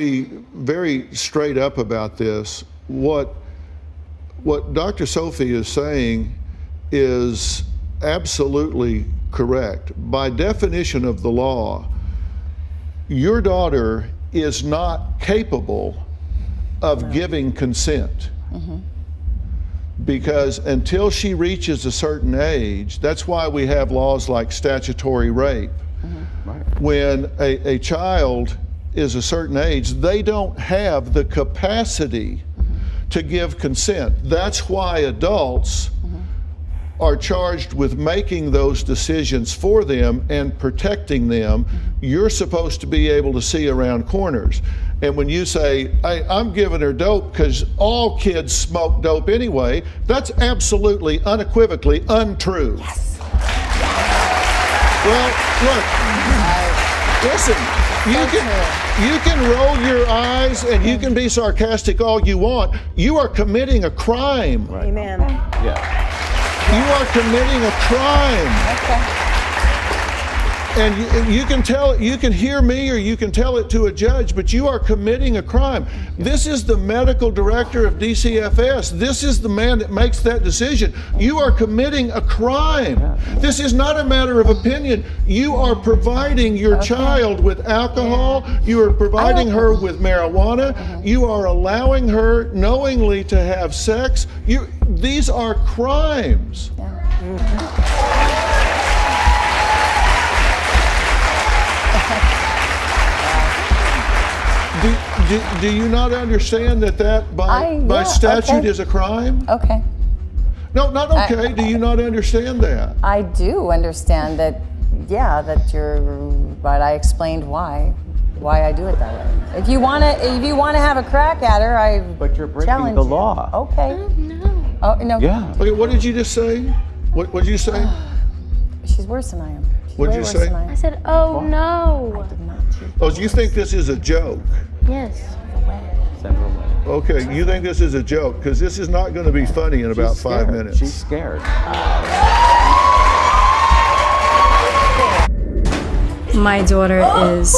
Be very straight up about this. What Dr. Sophie is saying is absolutely correct. By definition of the law, your daughter is not capable of giving consent. Because until she reaches a certain age, that's why we have laws like statutory rape. Right. When a child is a certain age, they don't have the capacity to give consent. That's why adults are charged with making those decisions for them and protecting them. You're supposed to be able to see around corners. And when you say, hey, I'm giving her dope because all kids smoke dope anyway, that's absolutely, unequivocally untrue. Yes. Well, look, listen, you can roll your eyes and you can be sarcastic all you want. You are committing a crime. Right. Amen. Yeah. You are committing a crime. Okay. And you can tell it, you can hear me or you can tell it to a judge, but you are committing a crime. This is the medical director of DCFS. This is the man that makes that decision. You are committing a crime. This is not a matter of opinion. You are providing your child with alcohol. You are providing her with marijuana. You are allowing her knowingly to have sex. These are crimes. Do you not understand that by statute is a crime? Okay. No, not okay. Do you not understand that? I do understand that, but I explained why I do it that way. If you want to have a crack at her, But you're breaking challenge the you. law. Okay. No. Oh, no. Yeah. Okay, what did you just say? What did you say? She's worse than I am. She's What'd way you worse say? than I I am. said, oh I no. did not cheat. Oh, you think this is a joke? Yes. Send her away. Okay, you think this is a joke because this is not going to be funny in about She's 5 scared. minutes. She's scared. My daughter is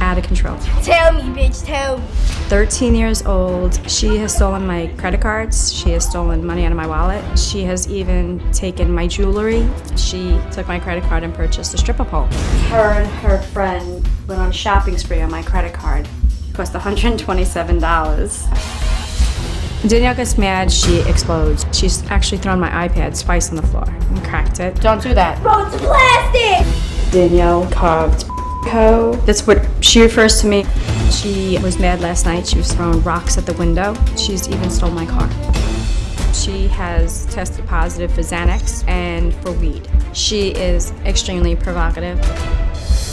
out of control. Tell me, bitch, tell me. 13 years old. She has stolen my credit cards. She has stolen money out of my wallet. She has even taken my jewelry. She took my credit card and purchased a stripper pole. Her and her friend went on a shopping spree on my credit card. It cost $127. Danielle gets mad, she explodes. She's actually thrown my iPad twice on the floor and cracked it. Don't do that. Bro, it's plastic! Danielle carved hoe. That's what she refers to me. She was mad last night. She was throwing rocks at the window. She's even stole my car. She has tested positive for Xanax and for weed. She is extremely provocative.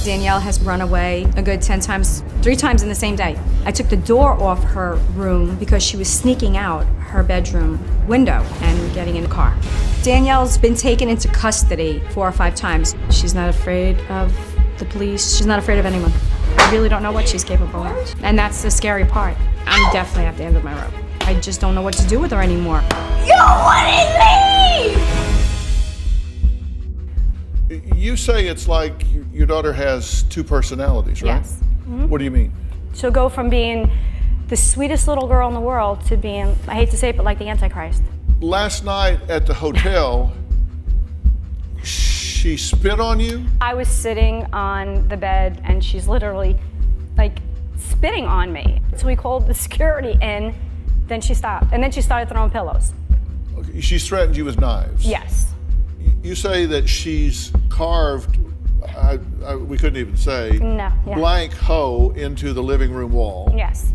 Danielle has run away a good 10 times, 3 times in the same day. I took the door off her room because she was sneaking out her bedroom window and getting in the car. Danielle's been taken into custody 4 or 5 times. She's not afraid of the police. She's not afraid of anyone. I really don't know what she's capable of. And that's the scary part. I'm definitely at the end of my rope. I just don't know what to do with her anymore. You wouldn't leave! You say it's like your daughter has 2 personalities, right? Yes. What do you mean? She'll go from being the sweetest little girl in the world to being, I hate to say it, but like the Antichrist. Last night at the hotel, she spit on you? I was sitting on the bed and she's literally like spitting on me. So we called the security in, then she stopped. And then she started throwing pillows. Okay, she's threatened you with knives? Yes. You say that she's carved, we couldn't even say, No, yeah. blank hoe into the living room wall. Yes.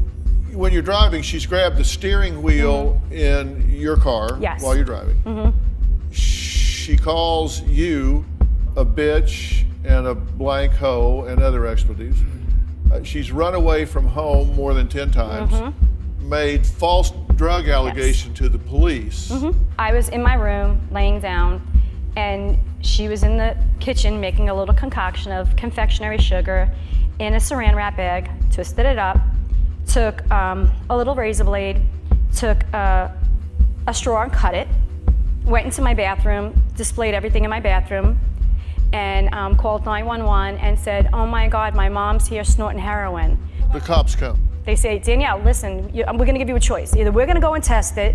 When you're driving, she's grabbed the steering wheel in your car Yes. while you're driving. She calls you a bitch and a blank hoe and other expletives. She's run away from home more than 10 times, made false drug allegation to the police. I was in my room laying down and she was in the kitchen making a little concoction of confectionery sugar in a saran wrap bag, twisted it up, took a little razor blade, took a straw and cut it, went into my bathroom, displayed everything in my bathroom, and called 911 and said, oh my God, my mom's here snorting heroin. The cops come. They say, Danielle, listen, we're going to give you a choice. Either we're going to go and test it,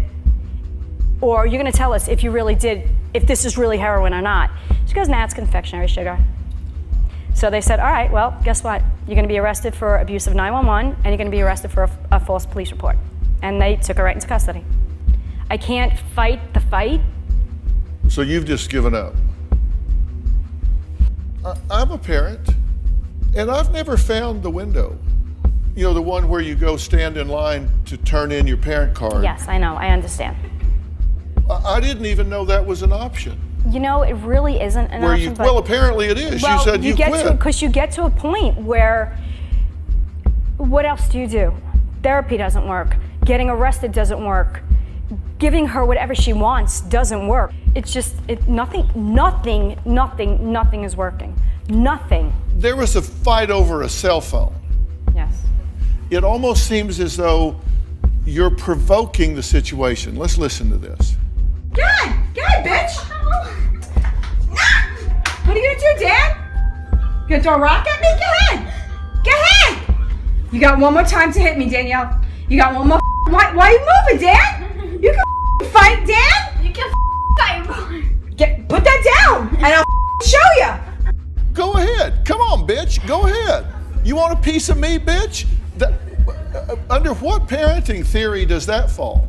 or you're going to tell us if you really did, if this is really heroin or not. She goes, nah, it's confectionery sugar. So they said, all right, well, guess what? You're going to be arrested for abuse of 911, and you're going to be arrested for a false police report. And they took her right into custody. I can't fight the fight. So you've just given up. I'm a parent, and I've never found the window. You know, the one where you go stand in line to turn in your parent card. Yes, I know, I understand. I didn't even know that was an option. You know, it really isn't an option. But, well, apparently it is. Well, you said you quit. Because you get to a point where, what else do you do? Therapy doesn't work. Getting arrested doesn't work. Giving her whatever she wants doesn't work. It's just, nothing is working. Nothing. There was a fight over a cell phone. Yes. It almost seems as though you're provoking the situation. Let's listen to this. Go ahead, bitch! What are you gonna do, Dad? You gonna throw a rock at me? Go ahead! You got one more time to hit me, Danielle. You got one more. Why are you moving, Dad? You can fight, Dad. You can fight, boy. Put that down, and I'll show you. Go ahead. Come on, bitch. Go ahead. You want a piece of me, bitch? Under what parenting theory does that fall?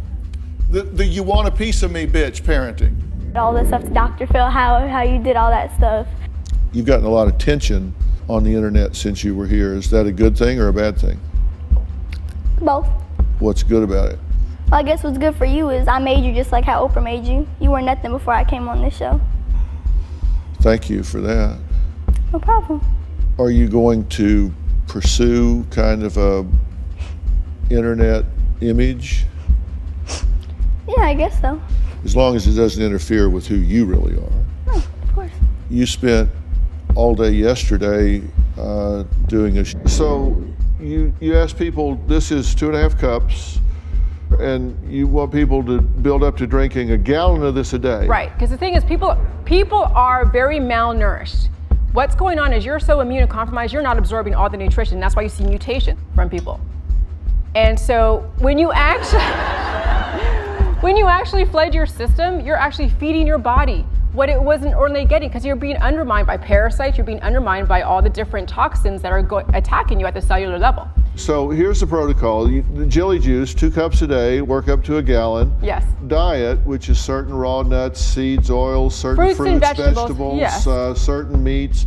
The you want a piece of me, bitch parenting. All this stuff to Dr. Phil, how you did all that stuff. You've gotten a lot of attention on the internet since you were here. Is that a good thing or a bad thing? Both. What's good about it? Well, I guess what's good for you is I made you just like how Oprah made you. You were nothing before I came on this show. Thank you for that. No problem. Are you going to pursue kind of a internet image? Yeah, I guess so. As long as it doesn't interfere with who you really are. No, of course. You spent all day yesterday doing a so you asked people, this is 2.5 cups, and you want people to build up to drinking a gallon of this a day. Right, because the thing is, people are very malnourished. What's going on is you're so immunocompromised, you're not absorbing all the nutrition. That's why you see mutation from people. And so when you actually flood your system, you're actually feeding your body what it wasn't ordinarily getting, because you're being undermined by parasites, you're being undermined by all the different toxins that are attacking you at the cellular level. So here's the protocol. The jelly juice, 2 cups a day, work up to a gallon. Yes. Diet, which is certain raw nuts, seeds, oils, certain Fruits and vegetables, yes. Certain meats.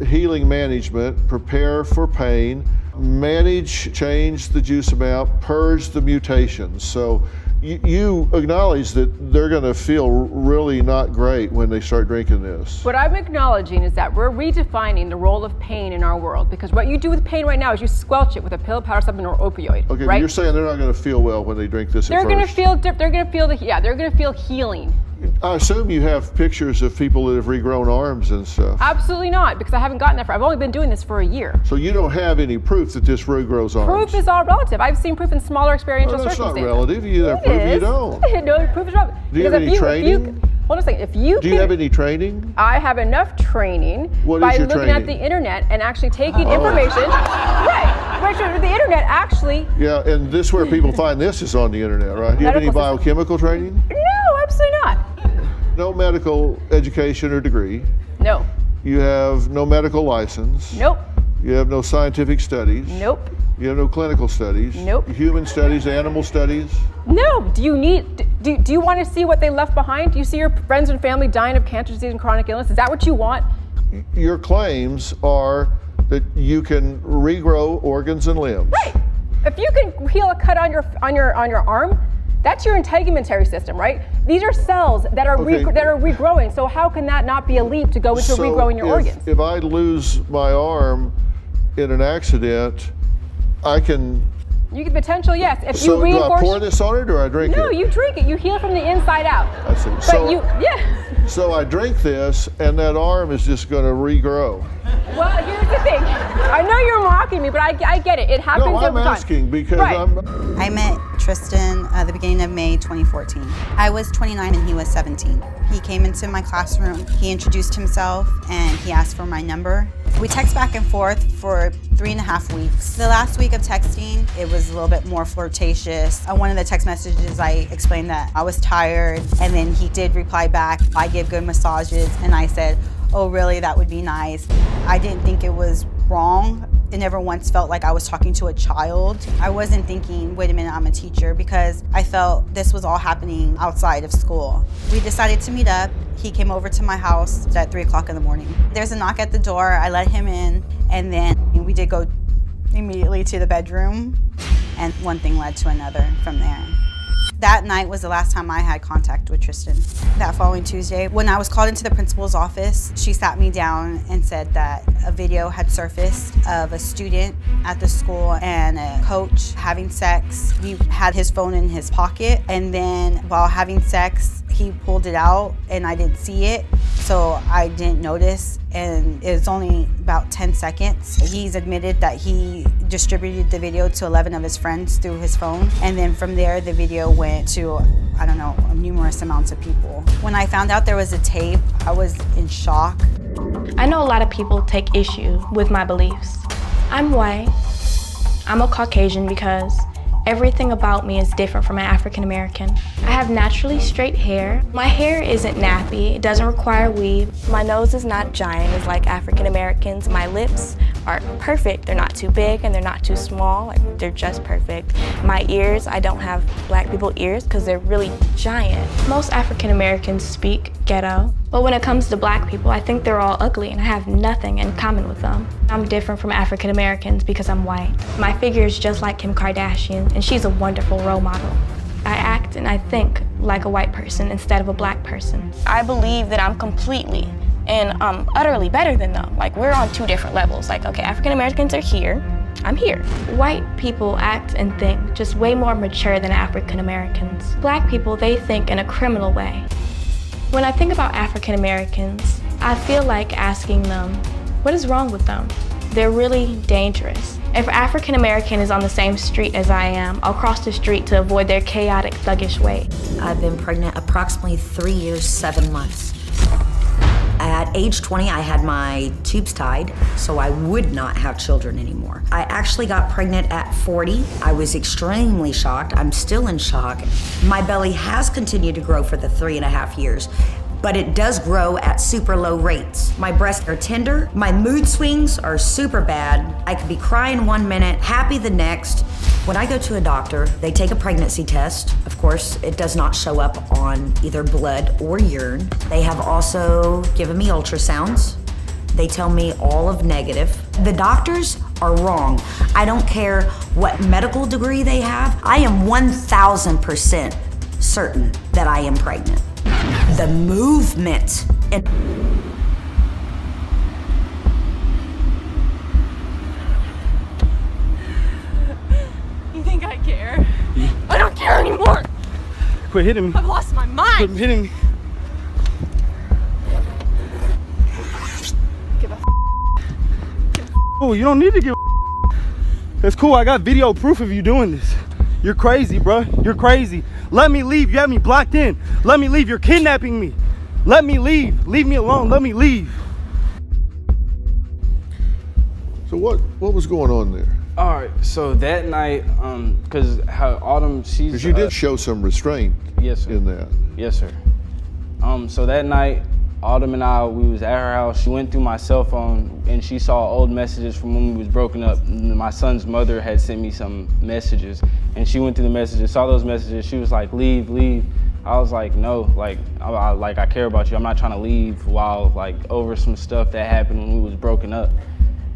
Healing management, prepare for pain, manage, change the juice amount, purge the mutations. So you acknowledge that they're going to feel really not great when they start drinking this. What I'm acknowledging is that we're redefining the role of pain in our world, because what you do with pain right now is you squelch it with a pill, powder supplement, or opioid. Okay, right? but you're saying they're not going to feel well when they drink this They're at going to first. feel. They're going to feel healing. I assume you have pictures of people that have regrown arms and stuff. Absolutely not, because I haven't gotten that far. I've only been doing this for a year. So you don't have any proof that this regrows arms? Proof is all relative. I've seen proof in smaller experiential That's circumstances. not relative. You have It proof is. you don't. No, proof is relative. Do you have Because any training? Hold on a second. If you Do you have any training? I have enough training What by is your looking at training? the internet and actually taking information. Right. The internet actually. Yeah, and this where people find this is on the internet, right? Do you have any Medical system. biochemical training? No, absolutely not. No medical education or degree. No. You have no medical license. Nope. You have no scientific studies. Nope. You have no clinical studies. Nope. Human studies, animal studies. No. Do you want to see what they left behind? Do you see your friends and family dying of cancer disease and chronic illness? Is that what you want? Your claims are that you can regrow organs and limbs. Right. If you can heal a cut on your arm, that's your integumentary system, right? These are cells that are Okay. that are regrowing. So how can that not be a leap to go into regrowing your organs? If I lose my arm in an accident, I can. You can potentially, yes. If So you do I reinforce. pour this on it or I drink it? No, you drink it. You heal from the inside out. I see. But So, yeah. so I drink this and that arm is just going to regrow. Well, here's the thing. I know you're mocking me, but I get it. It happens No, I'm over time. asking because Right. I met Tristan at the beginning of May 2014. I was 29 and he was 17. He came into my classroom, he introduced himself, and he asked for my number. We text back and forth for 3.5 weeks. The last week of texting, it was a little bit more flirtatious. On one of the text messages, I explained that I was tired, and then he did reply back, I give good massages, and I said, oh really, that would be nice. I didn't think it was wrong. It never once felt like I was talking to a child. I wasn't thinking, wait a minute, I'm a teacher, because I felt this was all happening outside of school. We decided to meet up. He came over to my house at 3 o'clock in the morning. There's a knock at the door, I let him in, and then we did go immediately to the bedroom, and one thing led to another from there. That night was the last time I had contact with Tristan. That following Tuesday, when I was called into the principal's office, she sat me down and said that a video had surfaced of a student at the school and a coach having sex. He had his phone in his pocket, and then while having sex, he pulled it out and I didn't see it, so I didn't notice, and it was only about 10 seconds. He's admitted that he distributed the video to 11 of his friends through his phone, and then from there the video went to, I don't know, numerous amounts of people. When I found out there was a tape, I was in shock. I know a lot of people take issue with my beliefs. I'm white, I'm a Caucasian because everything about me is different from an African American. I have naturally straight hair. My hair isn't nappy, it doesn't require weave. My nose is not giant as like African Americans. My lips are perfect. They're not too big and they're not too small, like they're just perfect. My ears, I don't have black people ears because they're really giant. Most African Americans speak ghetto, but when it comes to black people, I think they're all ugly and I have nothing in common with them. I'm different from African Americans because I'm white. My figure is just like Kim Kardashian, and she's a wonderful role model. I act and I think like a white person instead of a black person. I believe that I'm completely and utterly better than them. Like, we're on two different levels. Like, okay, African Americans are here, I'm here. White people act and think just way more mature than African Americans. Black people, they think in a criminal way. When I think about African Americans, I feel like asking them, what is wrong with them? They're really dangerous. If an African American is on the same street as I am, I'll cross the street to avoid their chaotic, thuggish way. I've been pregnant approximately 3 years, 7 months. At age 20, I had my tubes tied, so I would not have children anymore. I actually got pregnant at 40. I was extremely shocked. I'm still in shock. My belly has continued to grow for the 3.5 years, but it does grow at super low rates. My breasts are tender. My mood swings are super bad. I could be crying 1 minute, happy the next. When I go to a doctor, they take a pregnancy test. Of course, it does not show up on either blood or urine. They have also given me ultrasounds. They tell me all of negative. The doctors are wrong. I don't care what medical degree they have. I am 1000% certain that I am pregnant. The movement and You think I care? I don't care anymore. Quit hitting me. I've lost my mind. Quit hitting me. Give a Oh, you don't need to give a That's cool. I got video proof of you doing this. You're crazy, bro. You're crazy. Let me leave. You have me blocked in. Let me leave. You're kidnapping me. Let me leave. Leave me alone. Let me leave. So what was going on there? All right, so that night, because how Autumn, she's... Because you did show some restraint yes, sir. in that. Yes, sir. So that night, Autumn and I, we was at her house. She went through my cell phone and she saw old messages from when we was broken up. My son's mother had sent me some messages, and she went through the messages, saw those messages. She was like, leave, leave. I was like, no, like I care about you. I'm not trying to leave while like over some stuff that happened when we was broken up.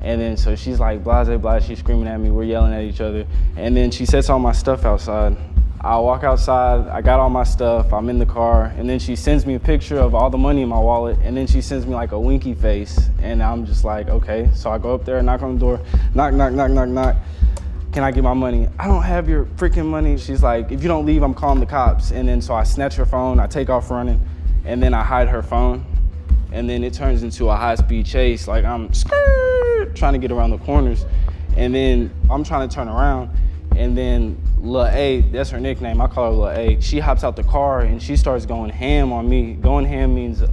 And then so she's like, blase, blase, she's screaming at me, we're yelling at each other. And then she sets all my stuff outside. I walk outside, I got all my stuff, I'm in the car, and then she sends me a picture of all the money in my wallet, and then she sends me like a winky face, and I'm just like, okay. So I go up there, knock on the door, knock, knock, knock, knock, knock. Can I get my money? I don't have your freaking money. She's like, if you don't leave, I'm calling the cops. And then so I snatch her phone, I take off running, and then I hide her phone. And then it turns into a high-speed chase. Like I'm trying to get around the corners. And then I'm trying to turn around. And then Lil A, that's her nickname, I call her Lil A. She hops out the car and she starts going ham on me. Going ham means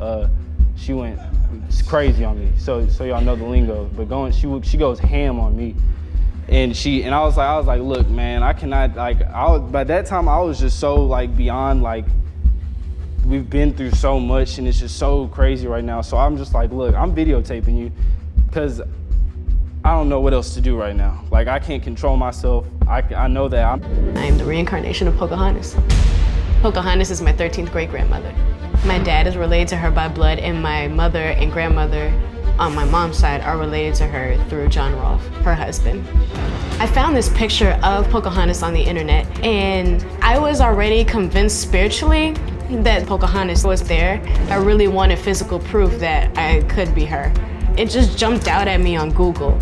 she went it's crazy on me. So y'all know the lingo. But she goes ham on me. And I was like, look, man, I cannot, like, by that time I was just so like beyond, like, we've been through so much and it's just so crazy right now. So I'm just like, look, I'm videotaping you because I don't know what else to do right now. Like, I can't control myself. I know that I am the reincarnation of Pocahontas. Pocahontas is my 13th great grandmother. My dad is related to her by blood, and my mother and grandmother on my mom's side are related to her through John Rolfe, her husband. I found this picture of Pocahontas on the internet, and I was already convinced spiritually that Pocahontas was there. I really wanted physical proof that I could be her. It just jumped out at me on Google.